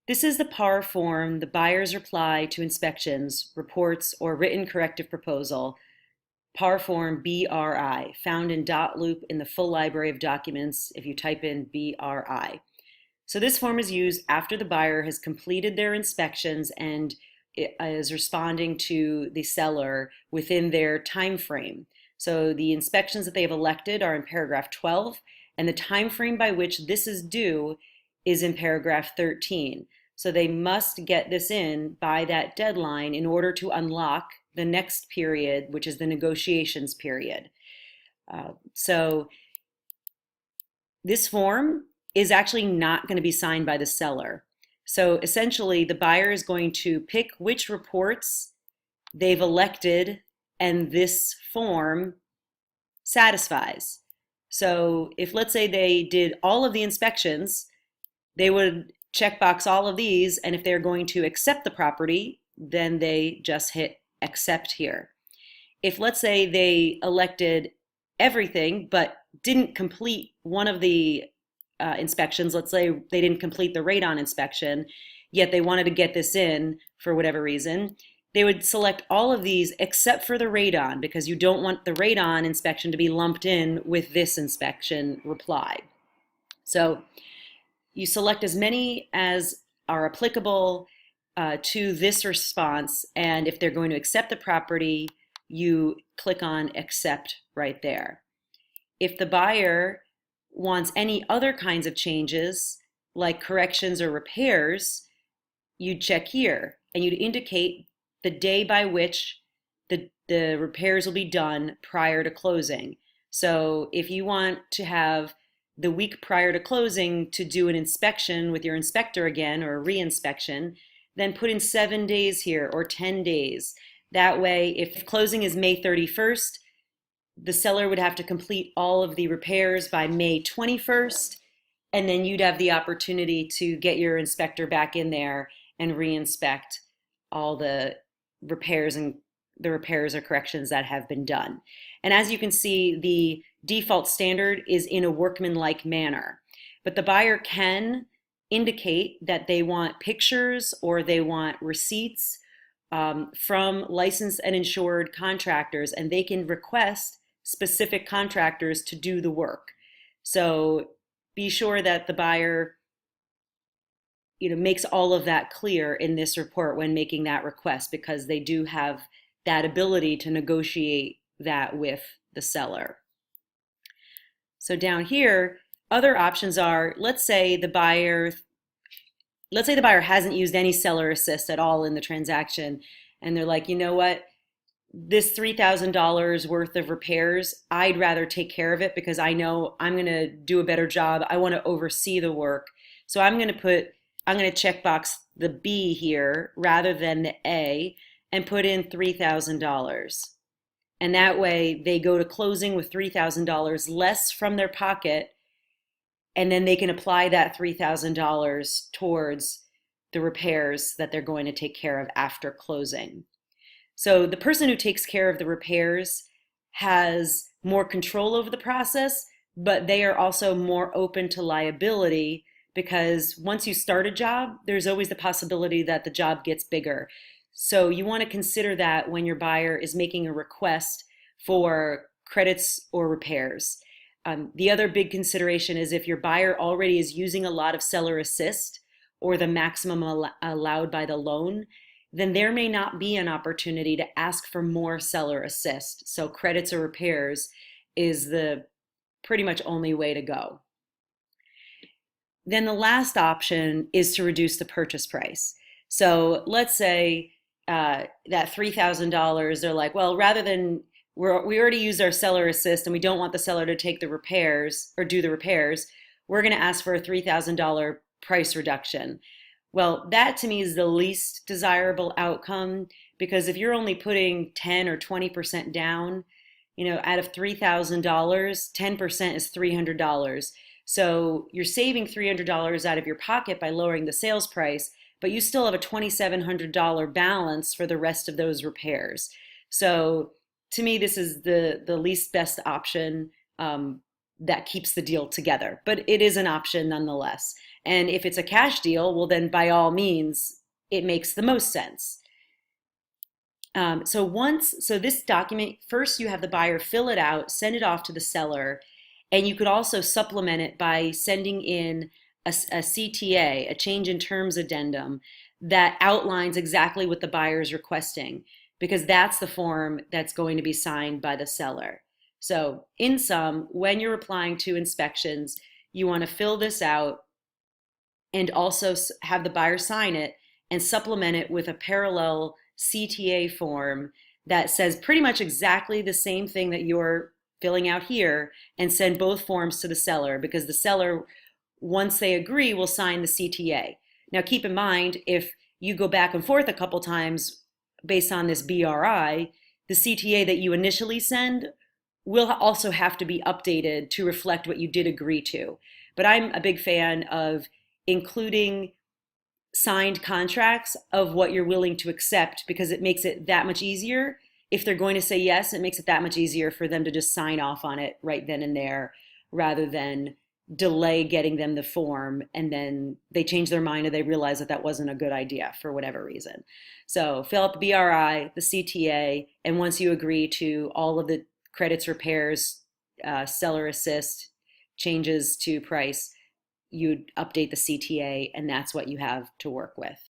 This is the PAR form, the buyer's reply to inspections, reports, or written corrective proposal, PAR form BRI, found in dot loop in the full library of documents if you type in BRI. So this form is used after the buyer has completed their inspections and is responding to the seller within their time frame. So the inspections that they have elected are in paragraph 12, and the time frame by which this is due is in paragraph 13. So they must get this in by that deadline in order to unlock the next period, which is the negotiations period. So this form is actually not going to be signed by the seller. So essentially, the buyer is going to pick which reports they've elected and this form satisfies. So if, let's say, they did all of the inspections, they would checkbox all of these, and if they're going to accept the property, then they just hit accept here. If, let's say, they elected everything but didn't complete one of the inspections, let's say they didn't complete the radon inspection, yet they wanted to get this in for whatever reason, they would select all of these except for the radon, because you don't want the radon inspection to be lumped in with this inspection reply. So you select as many as are applicable to this response, and if they're going to accept the property, you click on accept right there. If the buyer wants any other kinds of changes, like corrections or repairs, you'd check here, and you'd indicate the day by which the repairs will be done prior to closing. So if you want to have the week prior to closing to do an inspection with your inspector again, or a re-inspection, then put in 7 days here or 10 days. That way, if closing is May 31st, the seller would have to complete all of the repairs by May 21st, and then you'd have the opportunity to get your inspector back in there and re-inspect all the repairs or corrections that have been done. And as you can see, the default standard is in a workmanlike manner, but the buyer can indicate that they want pictures or they want receipts from licensed and insured contractors, and they can request specific contractors to do the work. So be sure that the buyer makes all of that clear in this report when making that request, because they do have that ability to negotiate that with the seller. So down here, other options are, let's say the buyer hasn't used any seller assist at all in the transaction, and they're like, you know what, this $3,000 worth of repairs, I'd rather take care of it because I know I'm going to do a better job. I want to oversee the work. So I'm going to checkbox the B here rather than the A and put in $3,000. And that way they go to closing with $3,000 less from their pocket, and then they can apply that $3,000 towards the repairs that they're going to take care of after closing. So the person who takes care of the repairs has more control over the process, but they are also more open to liability, because once you start a job, there's always the possibility that the job gets bigger. So you want to consider that when your buyer is making a request for credits or repairs. The other big consideration is if your buyer already is using a lot of seller assist or the maximum allowed by the loan, then there may not be an opportunity to ask for more seller assist. So credits or repairs is the pretty much only way to go. Then the last option is to reduce the purchase price. So let's say that $3,000, they're like, well, rather than, we already used our seller assist and we don't want the seller to take the repairs or do the repairs, we're going to ask for a $3,000 price reduction. Well, that to me is the least desirable outcome, because if you're only putting 10 or 20% down, out of $3,000, 10% is $300. So you're saving $300 out of your pocket by lowering the sales price, but you still have a $2,700 balance for the rest of those repairs. So to me, this is the least best option that keeps the deal together, but it is an option nonetheless. And if it's a cash deal, well, then by all means, it makes the most sense. So this document, first you have the buyer fill it out, send it off to the seller, and you could also supplement it by sending in a CTA, a change in terms addendum, that outlines exactly what the buyer is requesting, because that's the form that's going to be signed by the seller. So in sum, when you're applying to inspections, you want to fill this out and also have the buyer sign it and supplement it with a parallel CTA form that says pretty much exactly the same thing that you're filling out here, and send both forms to the seller, because the seller, once they agree, will sign the CTA. Now keep in mind, if you go back and forth a couple times based on this BRI, the CTA that you initially send will also have to be updated to reflect what you did agree to. But I'm a big fan of including signed contracts of what you're willing to accept, because it makes it that much easier. If they're going to say yes, it makes it that much easier for them to just sign off on it right then and there, rather than delay getting them the form and then they change their mind and they realize that that wasn't a good idea for whatever reason. So fill out the BRI, the CTA, and once you agree to all of the credits, repairs, seller assist, changes to price, you'd update the CTA, and that's what you have to work with.